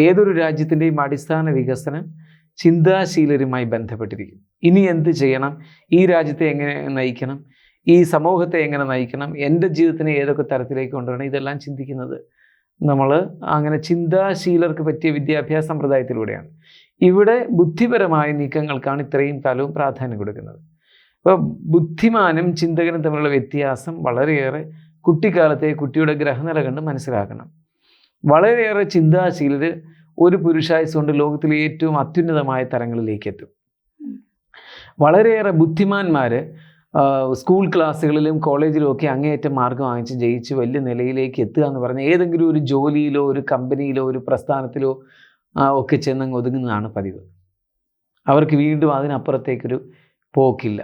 ഏതൊരു രാജ്യത്തിൻ്റെയും അടിസ്ഥാന വികസനം ചിന്താശീലരുമായി ബന്ധപ്പെട്ടിരിക്കും. ഇനി എന്ത് ചെയ്യണം, ഈ രാജ്യത്തെ എങ്ങനെ നയിക്കണം, ഈ സമൂഹത്തെ എങ്ങനെ നയിക്കണം, എൻ്റെ ജീവിതത്തിനെ ഏതൊക്കെ തരത്തിലേക്ക് കൊണ്ടുവരണം, ഇതെല്ലാം ചിന്തിക്കുന്നത് നമ്മൾ അങ്ങനെ ചിന്താശീലർക്ക് പറ്റിയ വിദ്യാഭ്യാസ സമ്പ്രദായത്തിലൂടെയാണ്. ഇവിടെ ബുദ്ധിപരമായ നീക്കങ്ങൾക്കാണ് ഇത്രയും കാലവും പ്രാധാന്യം കൊടുക്കുന്നത്. അപ്പോൾ ബുദ്ധിമാനും ചിന്തകനും തമ്മിലുള്ള വ്യത്യാസം വളരെയേറെ കുട്ടിക്കാലത്തെ കുട്ടിയുടെ ഗ്രഹനില കണ്ട് മനസ്സിലാക്കണം. വളരെയേറെ ചിന്താശീലർ ഒരു പുരുഷായുസ് കൊണ്ട് ലോകത്തിലെ ഏറ്റവും അത്യുന്നതമായ തലങ്ങളിലേക്ക് എത്തും. വളരെയേറെ ബുദ്ധിമാന്മാർ സ്കൂൾ ക്ലാസ്സുകളിലും കോളേജിലും ഒക്കെ അങ്ങേയറ്റം മാർക്ക് വാങ്ങിച്ച് ജയിച്ച് വലിയ നിലയിലേക്ക് എത്തുക എന്ന് പറഞ്ഞാൽ ഏതെങ്കിലും ഒരു ജോലിയിലോ ഒരു കമ്പനിയിലോ ഒരു പ്രസ്ഥാനത്തിലോ ഒക്കെ ചെന്നങ്ങ് ഒതുങ്ങുന്നതാണ് പതിവ്. അവർക്ക് വീണ്ടും അതിനപ്പുറത്തേക്കൊരു പോക്കില്ല.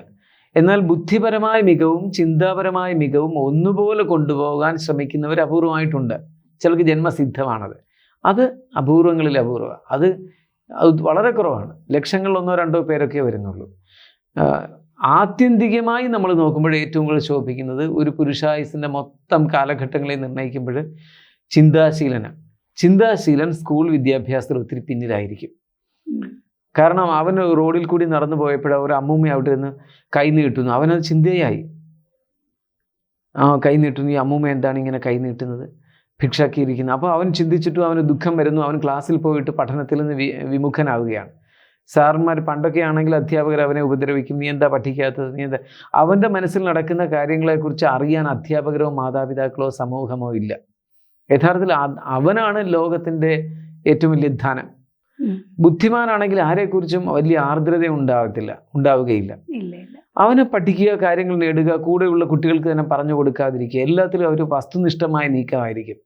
എന്നാൽ ബുദ്ധിപരമായ മികവും ചിന്താപരമായ മികവും ഒന്നുപോലെ കൊണ്ടുപോകാൻ ശ്രമിക്കുന്നവർ അപൂർവമായിട്ടുണ്ട്. ചിലർക്ക് ജന്മസിദ്ധമാണത്. അത് അപൂർവങ്ങളിൽ അപൂർവം. അത് വളരെ കുറവാണ്. ലക്ഷങ്ങളിൽ 1-2 പേരൊക്കെ വരുന്നുള്ളൂ. ആത്യന്തികമായി നമ്മൾ നോക്കുമ്പോൾ ഏറ്റവും കൂടുതൽ ശോഭിക്കുന്നത് ഒരു പുരുഷായുസിൻ്റെ മൊത്തം കാലഘട്ടങ്ങളെ നിർണ്ണയിക്കുമ്പോൾ ചിന്താശീലൻ സ്കൂൾ വിദ്യാഭ്യാസത്തിൽ ഒത്തിരി പിന്നിലായിരിക്കും. കാരണം അവൻ റോഡിൽ കൂടി നടന്നു പോയപ്പോൾ ഒരു അമ്മൂമ്മ അവിടെ നിന്ന് കൈ നീട്ടുന്നു, അവനത് ചിന്തയായി. കൈ നീട്ടുന്നു, ഈ അമ്മൂമ്മ എന്താണ് ഇങ്ങനെ കൈ നീട്ടുന്നത്, ഭിക്ഷാക്കിയിരിക്കുന്നു. അപ്പോൾ അവൻ ചിന്തിച്ചിട്ടും അവന് ദുഃഖം വരുന്നു. അവൻ ക്ലാസ്സിൽ പോയിട്ട് പഠനത്തിൽ നിന്ന് വിമുഖനാവുകയാണ്. സാറന്മാർ പണ്ടൊക്കെ ആണെങ്കിൽ അധ്യാപകർ അവനെ ഉപദ്രവിക്കും, നീ എന്താ പഠിക്കാത്തത്, നീ എന്താ. അവൻ്റെ മനസ്സിൽ നടക്കുന്ന കാര്യങ്ങളെക്കുറിച്ച് അറിയാൻ അധ്യാപകരോ മാതാപിതാക്കളോ സമൂഹമോ ഇല്ല. യഥാർത്ഥത്തിൽ അവനാണ് ലോകത്തിൻ്റെ ഏറ്റവും വലിയ ധനം. ബുദ്ധിമാനാണെങ്കിൽ ആരെക്കുറിച്ചും വലിയ ആർദ്രത ഉണ്ടാവുകയില്ല. അവന് പഠിക്കുക, കാര്യങ്ങൾ നേടുക, കൂടെയുള്ള കുട്ടികൾക്ക് തന്നെ പറഞ്ഞു കൊടുക്കാതിരിക്കുക, എല്ലാത്തിലും അവർ വസ്തുനിഷ്ഠമായ നീക്കമായിരിക്കും.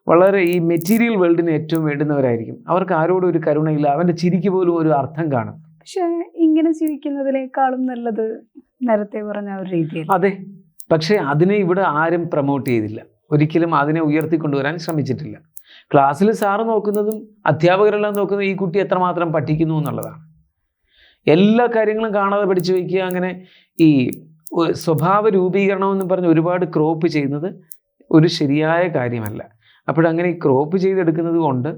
വളരെ ഈ മെറ്റീരിയൽ വേൾഡിന് ഏറ്റവും വേണ്ടുന്നവരായിരിക്കും. അവർക്ക് ആരോടും ഒരു കരുണയില്ല. അവൻ്റെ ചിരിക്ക് പോലും ഒരു അർത്ഥം കാണും. പക്ഷെ ഇങ്ങനെ ജീവിക്കുന്നതിനേക്കാളും നല്ലത് നേരത്തെ പറഞ്ഞ ഒരു രീതിയിൽ. അതെ, പക്ഷേ അതിനെ ഇവിടെ ആരും പ്രൊമോട്ട് ചെയ്തില്ല. ഒരിക്കലും അതിനെ ഉയർത്തിക്കൊണ്ടുവരാൻ ശ്രമിച്ചിട്ടില്ല. ക്ലാസ്സിൽ സാറ് നോക്കുന്നതും അധ്യാപകരെല്ലാം നോക്കുന്നതും ഈ കുട്ടി എത്രമാത്രം പഠിക്കുന്നു എന്നുള്ളതാണ്. എല്ലാ കാര്യങ്ങളും കാണാതെ പഠിച്ചു വയ്ക്കുക, അങ്ങനെ ഈ സ്വഭാവ രൂപീകരണം എന്ന് പറഞ്ഞ് ഒരുപാട് ക്രോപ്പ് ചെയ്യുന്നത് ഒരു ശരിയായ കാര്യമല്ല. അപ്പോഴങ്ങനെ ഈ ക്രോപ്പ് ചെയ്തെടുക്കുന്നത് കൊണ്ട്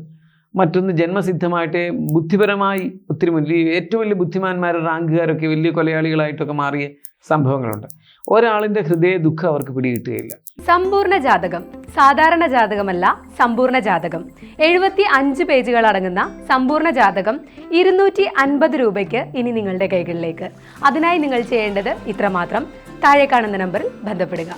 മറ്റൊന്ന് ജന്മസിദ്ധമായിട്ട് ബുദ്ധിപരമായി ഒത്തിരി ഏറ്റവും വലിയ ബുദ്ധിമാന്മാരുടെ റാങ്കുകാരൊക്കെ വലിയ കൊലയാളികളായിട്ടൊക്കെ മാറിയ സംഭവങ്ങളുണ്ട്. ഒരാളിൻ്റെ ഹൃദയ ദുഃഖം അവർക്ക് പിടികിട്ടുകയില്ല. സമ്പൂർണ്ണ ജാതകം സാധാരണ ജാതകമല്ല, സമ്പൂർണ്ണ ജാതകം 75 പേജുകൾ അടങ്ങുന്ന സമ്പൂർണ്ണ ജാതകം 250 രൂപയ്ക്ക് ഇനി നിങ്ങളുടെ കൈകളിലേക്ക്. അതിനായി നിങ്ങൾ ചെയ്യേണ്ടത് ഇത്രമാത്രം: താഴെ കാണുന്ന നമ്പറിൽ ബന്ധപ്പെടുക.